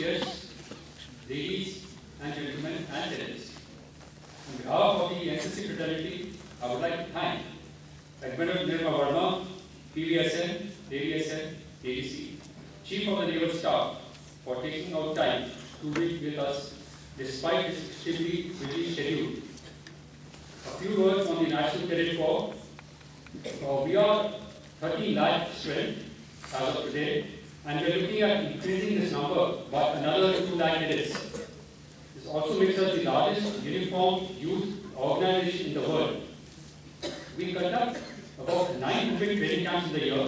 guests, ladies and gentlemen and cadets. On behalf of the NCC fraternity, I would like to thank Admiral Nirma Verma, PVSN, ADSN, ADC, Chief of the Naval Staff, for taking out time to be with us despite his extremely busy schedule. A few words on the National Cadet Corps. We are 13 lakh strength as of today, and we are looking at increasing this number by another 2 lakh cadets. This also makes us the largest uniformed youth organization in the world. We conduct about 900 training camps in the year,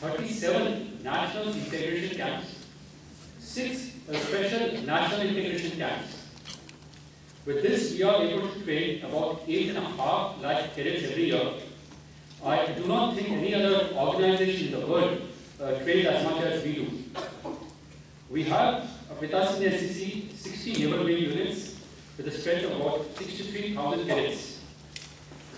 37 national integration camps, 6 special national integration camps. With this, we are able to train about 8.5 lakh cadets every year. I do not think any other organization in the world trains as much as we do. We have with us in the NCC 60 naval wing units with a strength of about 63,000 cadets.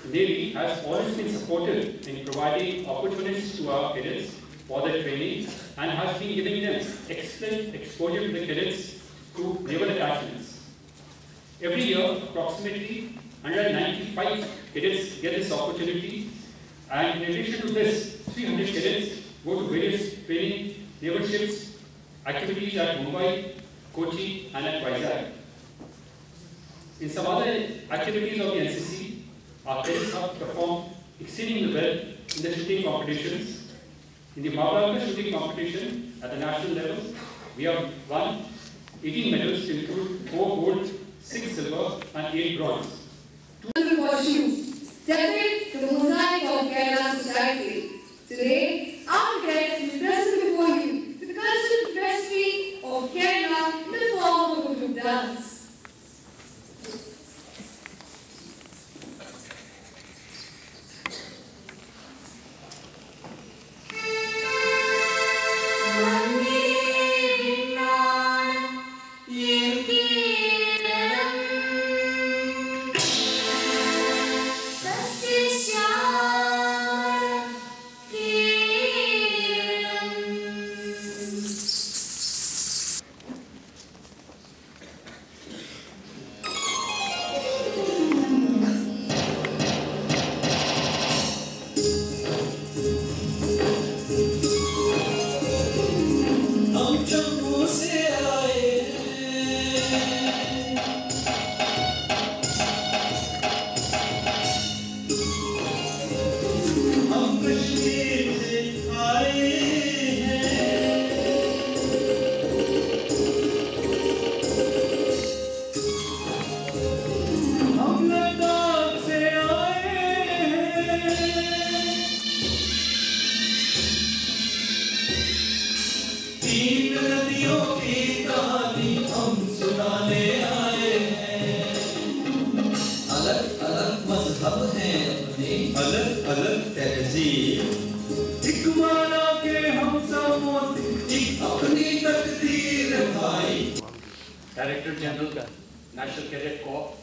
The Navy has always been supportive in providing opportunities to our cadets for their training and has been giving them excellent exposure to the cadets through naval attachments. Every year, approximately 195 cadets get this opportunity, and in addition to this, 300 cadets go to various training naval ships, activities at Mumbai, Kochi, and at Vizag. In some other activities of the NCC, our cadets have performed exceedingly well in the shooting competitions. In the Mahabharata shooting competition at the national level, we have won 18 medals to include 4 gold, 6 silver, and 8 bronze. Decorate the mosaic of Kerala society. Today, our cadets will present before you the cultural tapestry of Kerala in the form of a group dance. Director General, National Cadet Corps,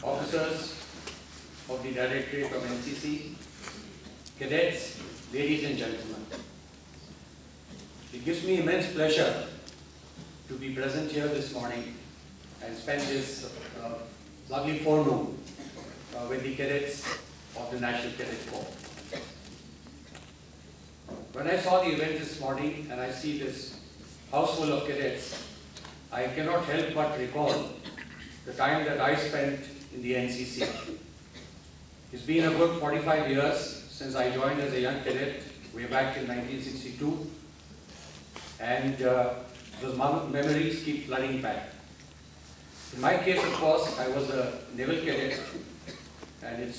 officers of the Directorate of NCC, cadets, ladies and gentlemen. It gives me immense pleasure to be present here this morning and spend this lovely forenoon with the cadets of the National Cadet Corps. When I saw the event this morning and I see this house full of cadets, I cannot help but recall the time that I spent in the NCC. It's been a good 45 years since I joined as a young cadet way back in 1962, and those memories keep flooding back. In my case, of course, I was a naval cadet, and it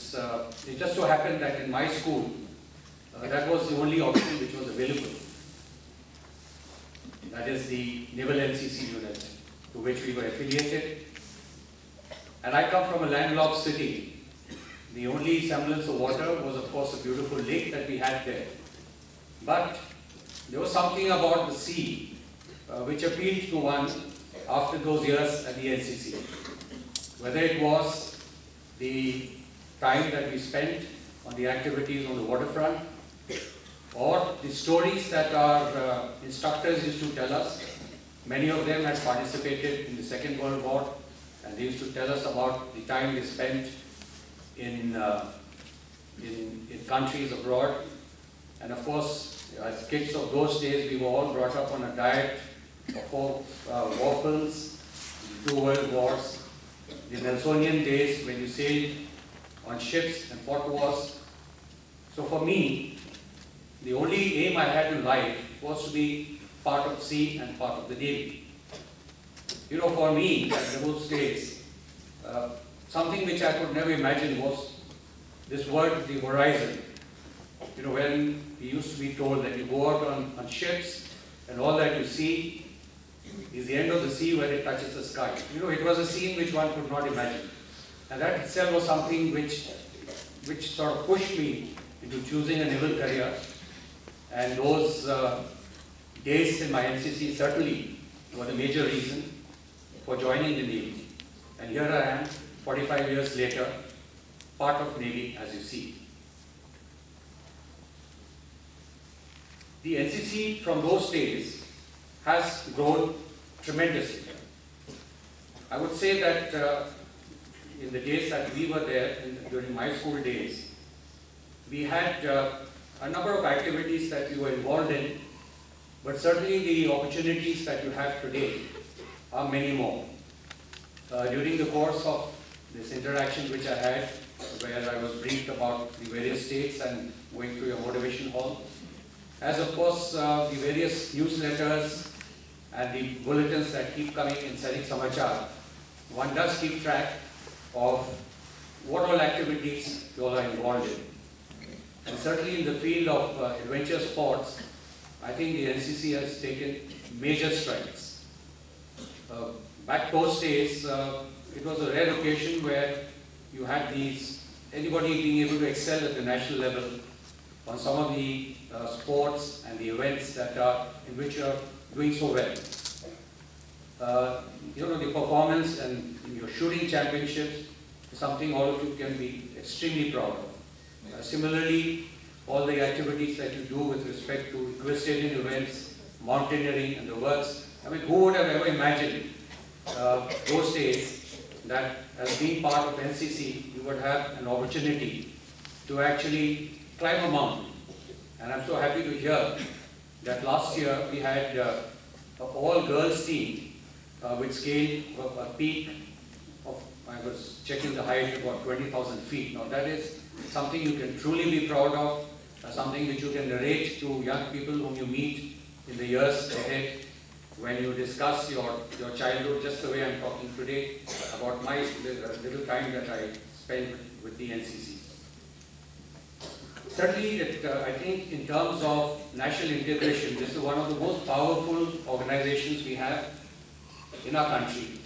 just so happened that in my school, that was the only option which was available. That is the Naval NCC unit to which we were affiliated. And I come from a landlocked city. The only semblance of water was, of course, a beautiful lake that we had there. But there was something about the sea which appealed to one after those years at the NCC. Whether it was the time that we spent on the activities on the waterfront, or the stories that our instructors used to tell us. Many of them had participated in the Second World War, and they used to tell us about the time they spent in countries abroad. And of course, as kids of those days, we were all brought up on a diet of war films, the 2 world wars, the Nelsonian days when you sailed on ships and fought wars. So for me, the only aim I had in life was to be part of sea and part of the Navy. You know, for me, at those days, something which I could never imagine was this word, the horizon. You know, when we used to be told that you go out on ships and all that you see is the end of the sea where it touches the sky. You know, it was a scene which one could not imagine. And that itself was something which sort of pushed me into choosing a naval career. And those days in my NCC certainly were the major reason for joining the Navy. And here I am, 45 years later, part of Navy, as you see. The NCC from those days has grown tremendously. I would say that in the days that we were there, during my school days, we had a number of activities that we were involved in, but certainly the opportunities that you have today are many more. During the course of this interaction which I had, where I was briefed about the various states and going to your motivation hall, as of course the various newsletters and the bulletins that keep coming in Sainik Samachar, one does keep track of what all activities you all are involved in. And certainly in the field of adventure sports, I think the NCC has taken major strides. Back those days, it was a rare occasion where you had anybody being able to excel at the national level on some of the sports and the events that are in which you are doing so well. You know, the performance and in your shooting championships is something all of you can be extremely proud of. Similarly, all the activities that you do with respect to equestrian events, mountaineering and the works. I mean, who would have ever imagined those days that as being part of NCC, you would have an opportunity to actually climb a mountain. And I'm so happy to hear that last year we had an all-girls team which scaled a peak of, I was checking the height, about 20,000 feet. Now that is something you can truly be proud of, something which you can narrate to young people whom you meet in the years ahead when you discuss your childhood, just the way I'm talking today about my little time that I spent with the NCC. Certainly, I think in terms of national integration, this is one of the most powerful organizations we have in our country.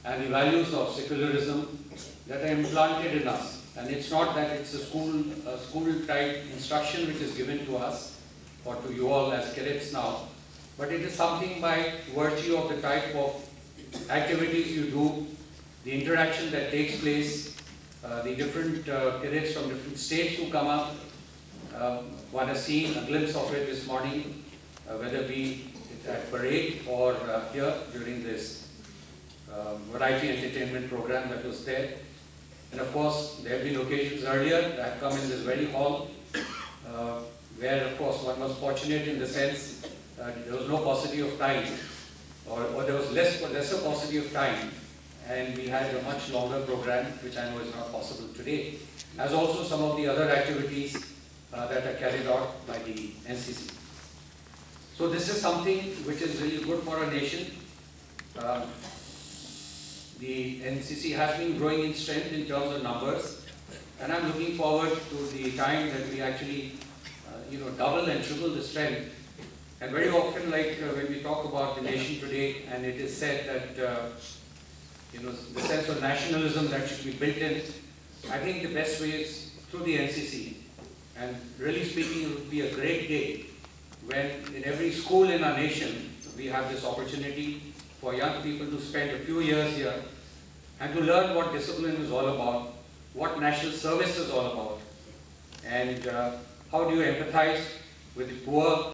And the values of secularism that are implanted in us. And it's not that it's a school-type instruction which is given to us or to you all as cadets now, but it is something by virtue of the type of activities you do, the interaction that takes place, the different cadets from different states who come up. One has seen a glimpse of it this morning, whether it be at parade or here during this variety entertainment program that was there. And of course, there have been occasions earlier that have come in this very hall, where of course one was fortunate in the sense that there was no paucity of time, or there was lesser paucity of time, and we had a much longer program, which I know is not possible today, as also some of the other activities that are carried out by the NCC. So this is something which is really good for our nation. The NCC has been growing in strength in terms of numbers, and I'm looking forward to the time that we actually, double and triple the strength. And very often, like when we talk about the nation today, and it is said that, the sense of nationalism that should be built in, I think the best way is through the NCC. And really speaking, it would be a great day when in every school in our nation, we have this opportunity for young people to spend a few years here and to learn what discipline is all about, what national service is all about. And How do you empathize with the poor